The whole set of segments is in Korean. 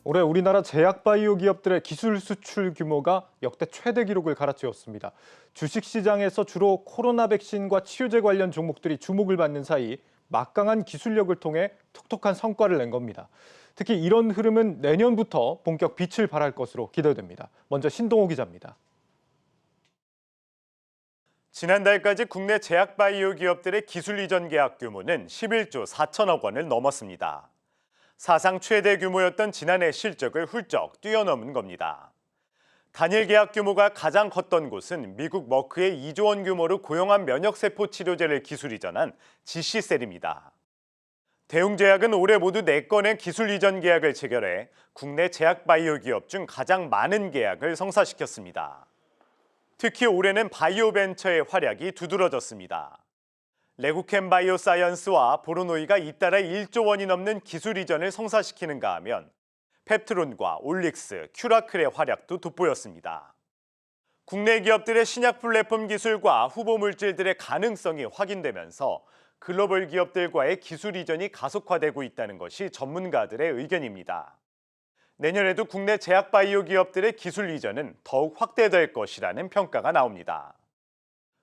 올해 우리나라 제약바이오 기업들의 기술 수출 규모가 역대 최대 기록을 갈아치웠습니다. 주식시장에서 주로 코로나 백신과 치료제 관련 종목들이 주목을 받는 사이 막강한 기술력을 통해 톡톡한 성과를 낸 겁니다. 특히 이런 흐름은 내년부터 본격 빛을 발할 것으로 기대됩니다. 먼저 신동호 기자입니다. 지난달까지 국내 제약바이오 기업들의 기술 이전 계약 규모는 11조 4천억 원을 넘었습니다. 사상 최대 규모였던 지난해 실적을 훌쩍 뛰어넘은 겁니다. 단일 계약 규모가 가장 컸던 곳은 미국 머크의 2조 원 규모로 고용한 면역세포 치료제를 기술 이전한 GC셀입니다. 대웅제약은 올해 모두 4건의 기술 이전 계약을 체결해 국내 제약바이오 기업 중 가장 많은 계약을 성사시켰습니다. 특히 올해는 바이오 벤처의 활약이 두드러졌습니다. 레고캠 바이오사이언스와 보로노이가 잇따라 1조 원이 넘는 기술 이전을 성사시키는가 하면 펩트론과 올릭스, 큐라클의 활약도 돋보였습니다. 국내 기업들의 신약 플랫폼 기술과 후보 물질들의 가능성이 확인되면서 글로벌 기업들과의 기술 이전이 가속화되고 있다는 것이 전문가들의 의견입니다. 내년에도 국내 제약바이오 기업들의 기술 이전은 더욱 확대될 것이라는 평가가 나옵니다.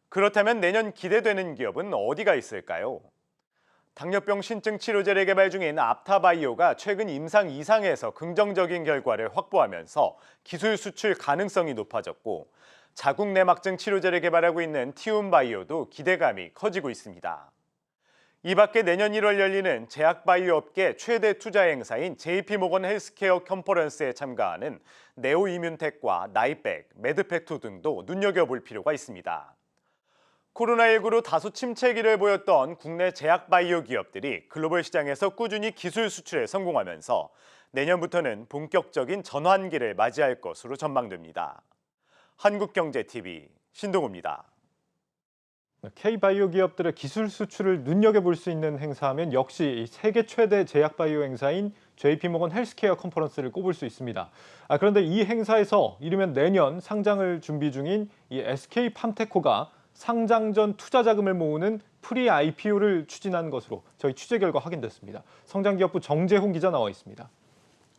그렇다면 내년 기대되는 기업은 어디가 있을까요? 당뇨병 신증 치료제를 개발 중인 앞타바이오가 최근 임상 2상에서 긍정적인 결과를 확보하면서 기술 수출 가능성이 높아졌고, 자궁 내막증 치료제를 개발하고 있는 티움바이오도 기대감이 커지고 있습니다. 이 밖에 내년 1월 열리는 제약바이오 업계 최대 투자 행사인 JP모건 헬스케어 컨퍼런스에 참가하는 네오이뮨텍과 나이백, 메드팩토 등도 눈여겨볼 필요가 있습니다. 코로나19로 다소 침체기를 보였던 국내 제약바이오 기업들이 글로벌 시장에서 꾸준히 기술 수출에 성공하면서 내년부터는 본격적인 전환기를 맞이할 것으로 전망됩니다. 한국경제TV 신동호입니다. K바이오 기업들의 기술 수출을 눈여겨볼 수 있는 행사하면 역시 세계 최대 제약바이오 행사인 JP모건 헬스케어 컨퍼런스를 꼽을 수 있습니다. 그런데 이 행사에서 이르면 내년 상장을 준비 중인 이 SK팜테코가 상장 전 투자 자금을 모으는 프리 IPO를 추진한 것으로 저희 취재 결과 확인됐습니다. 성장기업부 정재홍 기자 나와 있습니다.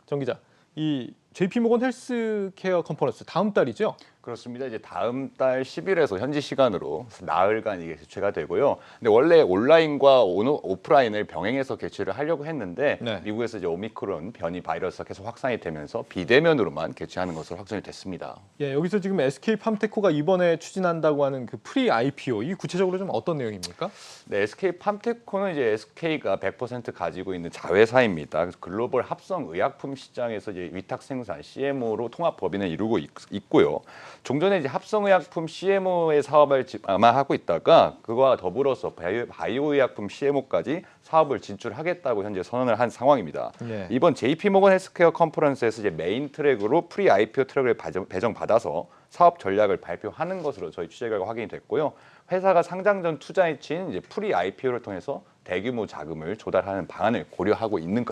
정 기자, 이 JP모건 헬스케어 컨퍼런스 다음 달이죠? 그렇습니다. 이제 다음 달 10일에서 현지 시간으로 나흘간 이게 개최가 되고요. 근데 원래 온라인과 오프라인을 병행해서 개최를 하려고 했는데 네. 미국에서 이제 오미크론 변이 바이러스가 계속 확산이 되면서 비대면으로만 개최하는 것으로 확정이 됐습니다. 예, 여기서 지금 SK팜테코가 이번에 추진한다고 하는 그 프리 IPO, 이 구체적으로 좀 어떤 내용입니까? 네, SK팜테코는 이제 SK가 100% 가지고 있는 자회사입니다. 그래서 글로벌 합성 의약품 시장에서 이제 위탁 생산 CMO로 통합 법인을 이루고 있고요. 종전에 이제 합성의약품 CMO의 사업을 아마 하고 있다가 그와 더불어서 바이오의약품 CMO까지 사업을 진출하겠다고 현재 선언을 한 상황입니다. 예. 이번 JP모건 헬스케어 컨퍼런스에서 이제 메인 트랙으로 프리 IPO 트랙을 배정받아서 사업 전략을 발표하는 것으로 저희 취재 결과 확인이 됐고요. 회사가 상장 전 투자에 친 이제 프리 IPO를 통해서 대규모 자금을 조달하는 방안을 고려하고 있는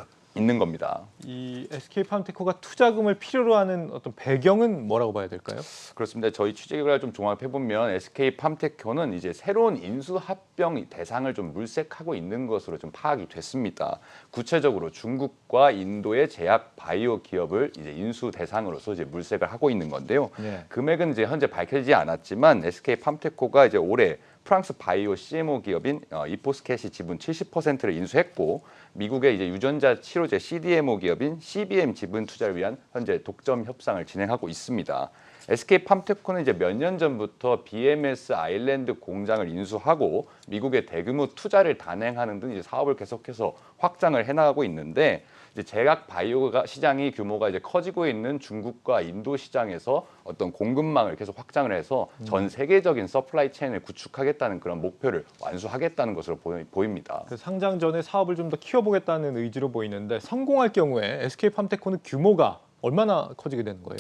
겁니다. 이 SK팜테코가 투자금을 필요로 하는 어떤 배경은 뭐라고 봐야 될까요? 그렇습니다. 저희 취재 결과를 좀 종합해 보면 SK팜테코는 이제 새로운 인수 합병 대상을 좀 물색하고 있는 것으로 좀 파악이 됐습니다. 구체적으로 중국과 인도의 제약 바이오 기업을 이제 인수 대상으로서 이제 물색을 하고 있는 건데요. 네. 금액은 이제 현재 밝혀지지 않았지만 SK팜테코가 이제 올해 프랑스 바이오 CMO 기업인 이포스켓이 지분 70%를 인수했고, 미국의 이제 유전자 치료제 CDMO 기업인 CBM 지분 투자를 위한 현재 독점 협상을 진행하고 있습니다. SK팜테코는 이제 몇 년 전부터 BMS 아일랜드 공장을 인수하고 미국의 대규모 투자를 단행하는 등 이제 사업을 계속해서 확장을 해나가고 있는데, 이제 제약 바이오가 시장이 규모가 이제 커지고 있는 중국과 인도 시장에서 어떤 공급망을 계속 확장을 해서 전 세계적인 서플라이 체인을 구축하겠다는 그런 목표를 완수하겠다는 것으로 보입니다. 그 상장 전에 사업을 좀 더 키워보겠다는 의지로 보이는데, 성공할 경우에 SK팜테코는 규모가 얼마나 커지게 되는 거예요?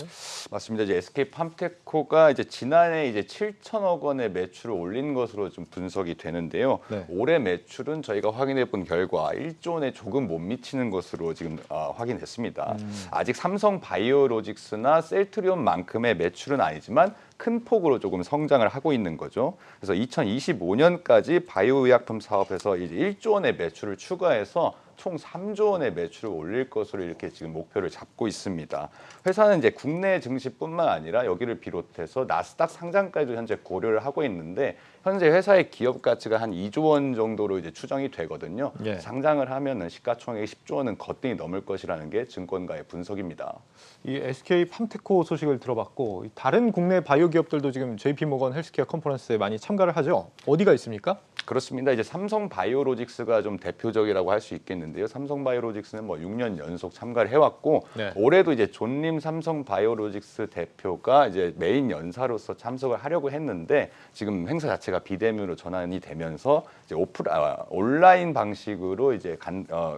맞습니다. 이제 SK팜테코가 이제 지난해 이제 7천억 원의 매출을 올린 것으로 좀 분석이 되는데요. 네. 올해 매출은 저희가 확인해 본 결과 1조 원에 조금 못 미치는 것으로 지금 확인했습니다. 아직 삼성 바이오로직스나 셀트리온만큼의 매출은 아니지만 큰 폭으로 조금 성장을 하고 있는 거죠. 그래서 2025년까지 바이오의약품 사업에서 이제 1조 원의 매출을 추가해서 총 3조 원의 매출을 올릴 것으로 이렇게 지금 목표를 잡고 있습니다. 회사는 이제 국내 증시뿐만 아니라 여기를 비롯해서 나스닥 상장까지도 현재 고려를 하고 있는데 현재 회사의 기업 가치가 한 2조 원 정도로 이제 추정이 되거든요. 예. 상장을 하면은 시가총액이 10조 원은 거뜬히 넘을 것이라는 게 증권가의 분석입니다. 이 SK 팜테코 소식을 들어봤고 다른 국내 바이오 기업들도 지금 JP모건 헬스케어 컨퍼런스에 많이 참가를 하죠. 어디가 있습니까? 그렇습니다. 이제 삼성 바이오로직스가 좀 대표적이라고 할 수 있겠는데요. 삼성 바이오로직스는 뭐 6년 연속 참가를 해왔고 네. 올해도 이제 존림 삼성 바이오로직스 대표가 이제 메인 연사로서 참석을 하려고 했는데 지금 행사 자체가 비대면으로 전환이 되면서 이제 온라인 방식으로 이제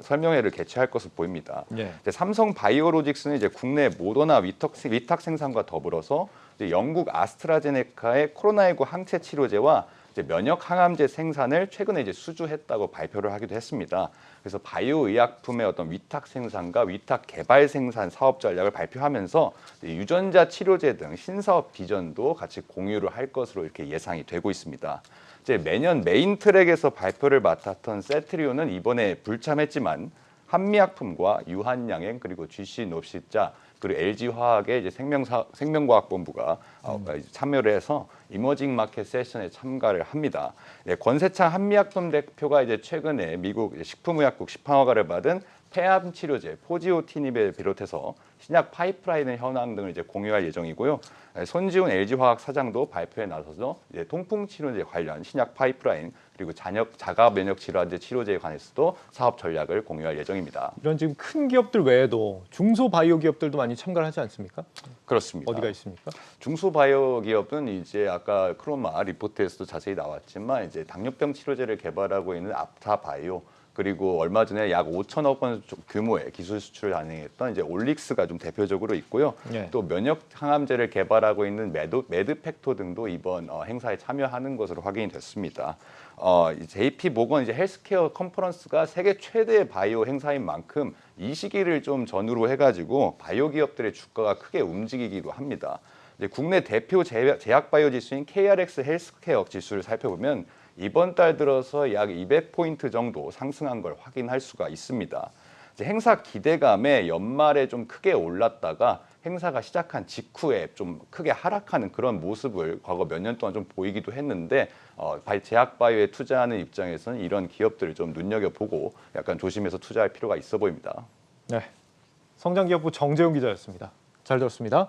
설명회를 개최할 것으로 보입니다. 네. 이제 삼성 바이오로직스는 이제 국내 모더나 위탁 생산과 더불어서 이제 영국 아스트라제네카의 코로나19 항체 치료제와 이제 면역 항암제 생산을 최근에 이제 수주했다고 발표를 하기도 했습니다. 그래서 바이오 의약품의 어떤 위탁 생산과 위탁 개발 생산 사업 전략을 발표하면서 유전자 치료제 등 신사업 비전도 같이 공유를 할 것으로 이렇게 예상이 되고 있습니다. 이제 매년 메인 트랙에서 발표를 맡았던 세트리온은 이번에 불참했지만 한미약품과 유한양행 그리고 GC 놉시자 그리고 LG화학의 이제 생명과학본부가 참여를 해서 이머징 마켓 세션에 참가를 합니다. 네, 권세창 한미약품 대표가 이제 최근에 미국 식품의약국 시판허가를 받은 폐암 치료제 포지오티닙을 비롯해서 신약 파이프라인 현황 등을 이제 공유할 예정이고요. 손지훈 LG화학 사장도 발표에 나서서 이제 통풍 치료제 관련 신약 파이프라인 그리고 자가 면역 질환제 치료제에 관해서도 사업 전략을 공유할 예정입니다. 이런 지금 큰 기업들 외에도 중소 바이오 기업들도 많이 참가를 하지 않습니까? 그렇습니다. 어디가 있습니까? 중소바이오 기업은 이제 아까 크로마 리포트에서도 자세히 나왔지만 이제 당뇨병 치료제를 개발하고 있는 앞타바이오 그리고 얼마 전에 약 5천억 원 규모의 기술 수출을 단행했던 이제 올릭스가 좀 대표적으로 있고요. 네. 또 면역 항암제를 개발하고 있는 매드팩토 등도 이번 행사에 참여하는 것으로 확인이 됐습니다. JP 모건 이제 헬스케어 컨퍼런스가 세계 최대 바이오 행사인 만큼 이 시기를 좀 전후로 해가지고 바이오 기업들의 주가가 크게 움직이기도 합니다. 이제 국내 대표 제약 바이오 지수인 KRX 헬스케어 지수를 살펴보면 이번 달 들어서 약 200포인트 정도 상승한 걸 확인할 수가 있습니다. 이제 행사 기대감에 연말에 좀 크게 올랐다가 행사가 시작한 직후에 좀 크게 하락하는 그런 모습을 과거 몇 년 동안 좀 보이기도 했는데 제약 바이오에 투자하는 입장에서는 이런 기업들을 좀 눈여겨보고 약간 조심해서 투자할 필요가 있어 보입니다. 네, 성장기업부 정재용 기자였습니다. 잘 들었습니다.